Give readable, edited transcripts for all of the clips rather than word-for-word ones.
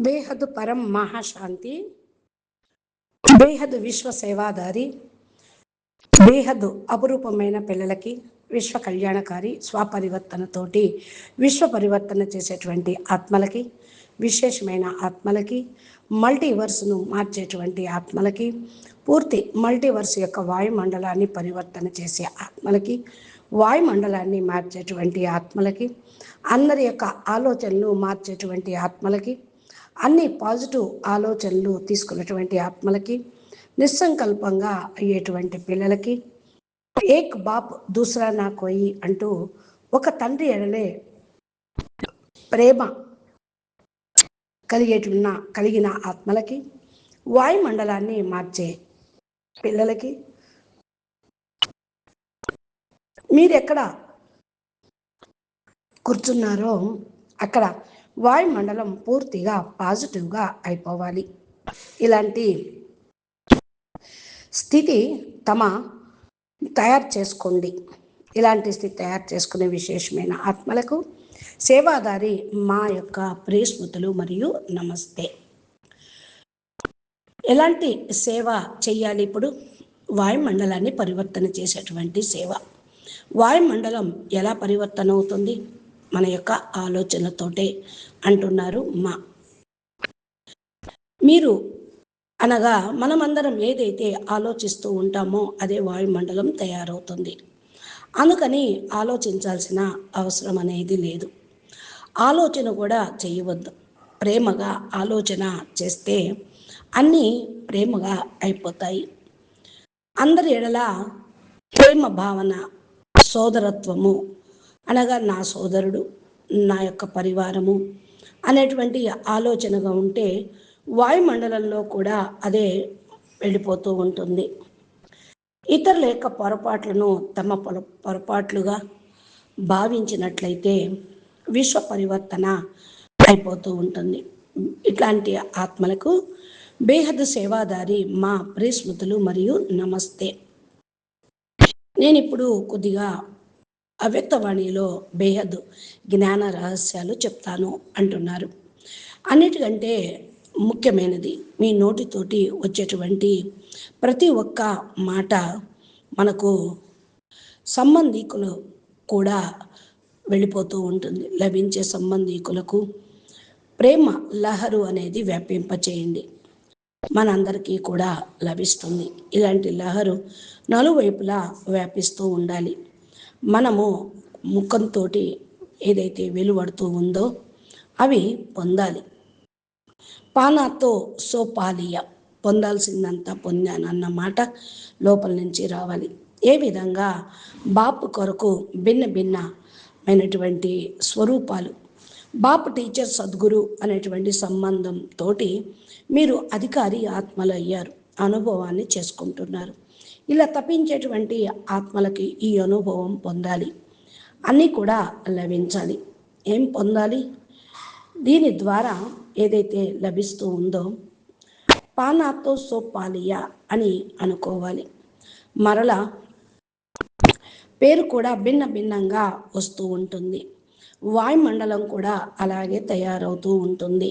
బేహద్ పరం మహాశాంతి, బేహద్ విశ్వ సేవాదారి, బేహద్ అపురూపమైన పిల్లలకి విశ్వ కళ్యాణకారి స్వపరివర్తనతోటి విశ్వ పరివర్తన చేసేటువంటి ఆత్మలకి, విశేషమైన ఆత్మలకి, మల్టీవర్స్ను మార్చేటువంటి ఆత్మలకి, పూర్తి మల్టీవర్స్ యొక్క వాయుమండలాన్ని పరివర్తన చేసే ఆత్మలకి, వాయుమండలాన్ని మార్చేటువంటి ఆత్మలకి, అందరి యొక్క ఆలోచనలు మార్చేటువంటి ఆత్మలకి, అన్ని పాజిటివ్ ఆలోచనలు తీసుకున్నటువంటి ఆత్మలకి, నిస్సంకల్పంగా అయ్యేటువంటి పిల్లలకి, ఏక్ బాప్ దూసరా నా కోయి అంటూ ఒక తండ్రి ఎడలే ప్రేమ కలిగిన ఆత్మలకి, వాయుమండలాన్ని మార్చే పిల్లలకి, మీరెక్కడ కూర్చున్నారో అక్కడ వాయుమండలం పూర్తిగా పాజిటివ్గా అయిపోవాలి. ఇలాంటి స్థితి తయారు చేసుకోండి. ఇలాంటి స్థితి తయారు చేసుకునే విశేషమైన ఆత్మలకు సేవాదారి మా యొక్క ప్రియస్మృతులు మరియు నమస్తే. ఎలాంటి సేవ చేయాలి? ఇప్పుడు వాయుమండలాన్ని పరివర్తన చేసేటువంటి సేవ. వాయుమండలం ఎలా పరివర్తన అవుతుంది? మన యొక్క ఆలోచనతోటే అంటున్నారు మా. మీరు అనగా మనమందరం ఏదైతే ఆలోచిస్తూ ఉంటామో అదే వాయుమండలం తయారవుతుంది. అందుకని ఆలోచించాల్సిన అవసరం అనేది లేదు. ఆలోచన కూడా చేయవద్దు. ప్రేమగా ఆలోచన చేస్తే అన్నీ ప్రేమగా అయిపోతాయి. అందరి ఎడల ప్రేమ భావన, సోదరత్వము అనగా నా సోదరుడు, నా యొక్క పరివారము అనేటువంటి ఆలోచనగా ఉంటే వాయుమండలంలో కూడా అదే వెళ్ళిపోతూ ఉంటుంది. ఇతరుల యొక్క పొరపాట్లను తమ పొరపాట్లుగా భావించినట్లయితే విశ్వ పరివర్తన అయిపోతూ ఉంటుంది. ఇట్లాంటి ఆత్మలకు బేహద్ సేవాదారి మా ప్రియస్మృతులు మరియు నమస్తే. నేను ఇప్పుడు కొద్దిగా అవ్యక్తవాణిలో బేహద్ జ్ఞాన రహస్యాలు చెప్తాను అంటున్నారు. అన్నిటికంటే ముఖ్యమైనది మీ నోటితోటి వచ్చేటువంటి ప్రతి ఒక్క మాట మనకు సంబంధీకులు కూడా వెళ్ళిపోతూ ఉంటుంది. లభించే సంబంధీకులకు ప్రేమ లహరు అనేది వ్యాపింపచేయండి. మనందరికీ కూడా లభిస్తుంది. ఇలాంటి లహరు నలువైపులా వ్యాపిస్తూ ఉండాలి. మనము ముఖంతో ఏదైతే వెలువడుతూ ఉందో అవి పొందాలి. పానాతో సోపాలియ, పొందాల్సిందంతా పొందానన్న మాట లోపల నుంచి రావాలి. ఏ విధంగా బాపు కొరకు భిన్నమైనటువంటి స్వరూపాలు, బాపు టీచర్ సద్గురు అనేటువంటి సంబంధంతో మీరు అధికారి ఆత్మలు అయ్యారు, అనుభవాన్ని చేసుకుంటున్నారు. ఇలా తప్పించేటువంటి ఆత్మలకి ఈ అనుభవం పొందాలి, అన్నీ కూడా లభించాలి. ఏం పొందాలి? దీని ద్వారా ఏదైతే లభిస్తూ ఉందో పానాతో సోపాలియా అని అనుకోవాలి. మరలా పేరు కూడా భిన్నంగా వస్తూ ఉంటుంది. వాయుమండలం కూడా అలాగే తయారవుతూ ఉంటుంది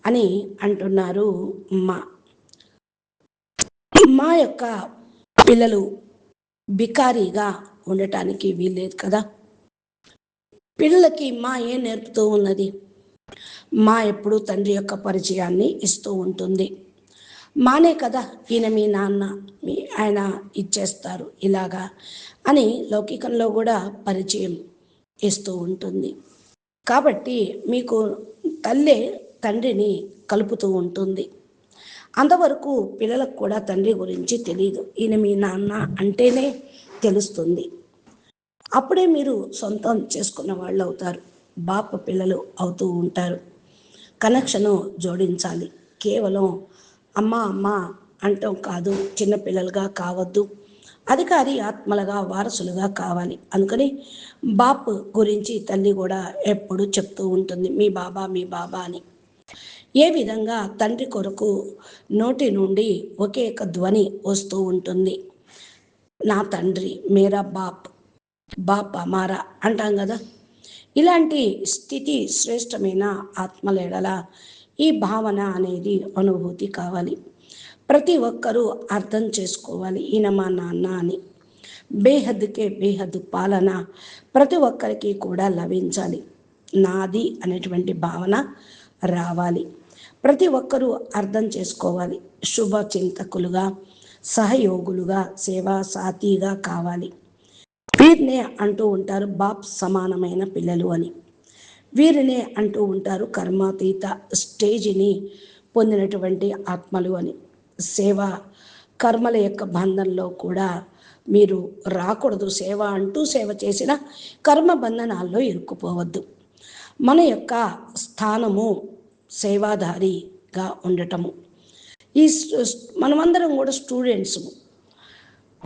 అని అంటున్నారు మా యొక్క పిల్లలు బికారీగా ఉండటానికి వీల్లేదు కదా. పిల్లలకి మా ఏం నేర్పుతూ ఉన్నది? మా ఎప్పుడు తండ్రి యొక్క పరిచయాన్ని ఇస్తూ ఉంటుంది. మానే కదా ఈయన మీ నాన్న, ఆయన ఇచ్చేస్తారు ఇలాగా అని లౌకికంలో కూడా పరిచయం ఇస్తూ ఉంటుంది. కాబట్టి మీకు తల్లే తండ్రిని కలుపుతూ ఉంటుంది. అంతవరకు పిల్లలకు కూడా తండ్రి గురించి తెలియదు. ఈయన మీ నాన్న అంటేనే తెలుస్తుంది. అప్పుడే మీరు సొంతం చేసుకున్న వాళ్ళు అవుతారు. బాప పిల్లలు అవుతూ ఉంటారు. కనెక్షను జోడించాలి. కేవలం అమ్మ అమ్మ అంటాం కాదు, చిన్నపిల్లలుగా కావద్దు, అధికారి ఆత్మలుగా వారసులుగా కావాలి. అందుకని బాప్ గురించి తల్లి కూడా ఎప్పుడు చెప్తూ ఉంటుంది, మీ బాబా అని. ఏ విధంగా తండ్రి కొరకు నోటి నుండి ఒకే ఒక ధ్వని వస్తూ ఉంటుంది, నా తండ్రి, మేరా బాప్ అమారా అంటాం కదా. ఇలాంటి స్థితి శ్రేష్టమైన ఆత్మల ఎడల ఈ భావన అనేది అనుభూతి కావాలి. ప్రతి ఒక్కరూ అర్థం చేసుకోవాలి, ఈయన మా నాన్న అని. బేహద్దుకే బేహద్దు పాలన ప్రతి ఒక్కరికి కూడా లభించాలి. నాది అనేటువంటి భావన రావాలి. ప్రతి ఒక్కరూ అర్థం చేసుకోవాలి. శుభ చింతకులుగా, సహయోగులుగా, సేవా సాథీగా కావాలి. వీరినే అంటూ ఉంటారు బాప్ సమానమైన పిల్లలు అని. వీరినే అంటూ ఉంటారు కర్మాతీత స్టేజిని పొందినటువంటి ఆత్మలు అని. సేవ కర్మల యొక్క బంధంలో కూడా మీరు రాకూడదు. సేవ అంటూ సేవ చేసిన కర్మ బంధనాల్లో ఇరుక్కుపోవద్దు. మన యొక్క స్థానము సేవాధారిగా ఉండటము. ఈ మనమందరం కూడా స్టూడెంట్స్.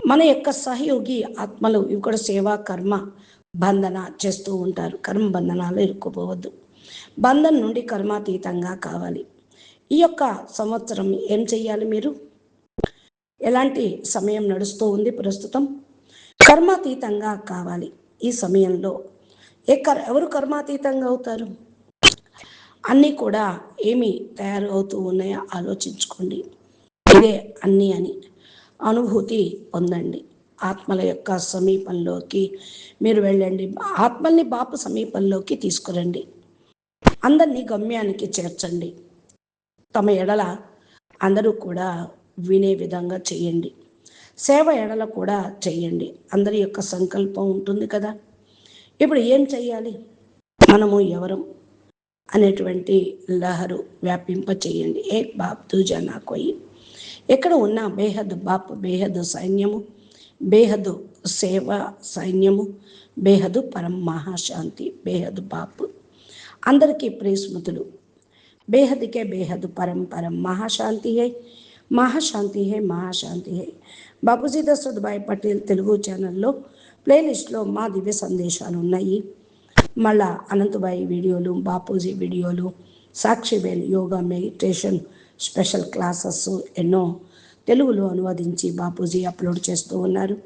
మన యొక్క సహయోగి ఆత్మలు ఇవి కూడా సేవా కర్మ బంధన చేస్తూ ఉంటారు. కర్మ బంధనాలు ఇరుక్కుపోవద్దు. బంధం నుండి కర్మాతీతంగా కావాలి. ఈ యొక్క సంవత్సరం ఏం చెయ్యాలి? మీరు ఎలాంటి సమయం నడుస్తూ ఉంది ప్రస్తుతం? కర్మాతీతంగా కావాలి. ఈ సమయంలో ఎవరు కర్మాతీతంగా అవుతారు? అన్నీ కూడా ఏమి తయారు అవుతూ ఉన్నాయో ఆలోచించుకోండి. ఇదే అన్నీ అని అనుభూతి పొందండి. ఆత్మల యొక్క సమీపంలోకి మీరు వెళ్ళండి. ఆత్మల్ని బాపు సమీపంలోకి తీసుకురండి. అందరినీ గమ్యానికి చేర్చండి. తమ ఎడల అందరూ కూడా వినే విధంగా చేయండి. సేవ ఎడల కూడా చేయండి. అందరి యొక్క సంకల్పం ఉంటుంది కదా. ఇప్పుడు ఏం చెయ్యాలి? మనము ఎవరం అనేటువంటి లహరు వ్యాపింప చేయండి. ఏక్ బాప్ దూజా నా కోయి. ఎక్కడ ఉన్న బేహద్ బాప్, బేహద్ సైన్యము, బేహద్ సేవ సైన్యము, బేహద్ పరం మహాశాంతి, బేహద్ బాప్. అందరికీ ప్రియస్మృతులు. బేహద్కే బేహద్ పరం పరం మహాశాంతి హై, మహాశాంతి హై, మహాశాంతి హై. బాపూజీ దశరథ్ పటేల్ తెలుగు ఛానల్లో ప్లేలిస్ట్లో మా దివ్య సందేశాలు ఉన్నాయి. మళ్ళా అనంతబాయి వీడియోలు, బాపూజీ వీడియోలు, సాక్షివేల్ యోగా మెడిటేషన్ స్పెషల్ క్లాసెస్ ఎన్నో తెలుగులో అనువదించి బాపూజీ అప్లోడ్ చేస్తూ ఉన్నారు.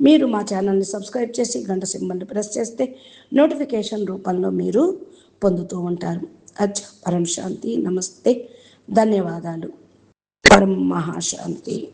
మీరు మా ఛానల్ని సబ్స్క్రైబ్ చేసి గంట సింబల్ని ప్రెస్ చేస్తే నోటిఫికేషన్ రూపంలో మీరు పొందుతూ ఉంటారు. అచ్చా, పరం శాంతి. నమస్తే, ధన్యవాదాలు. పరం మహాశాంతి.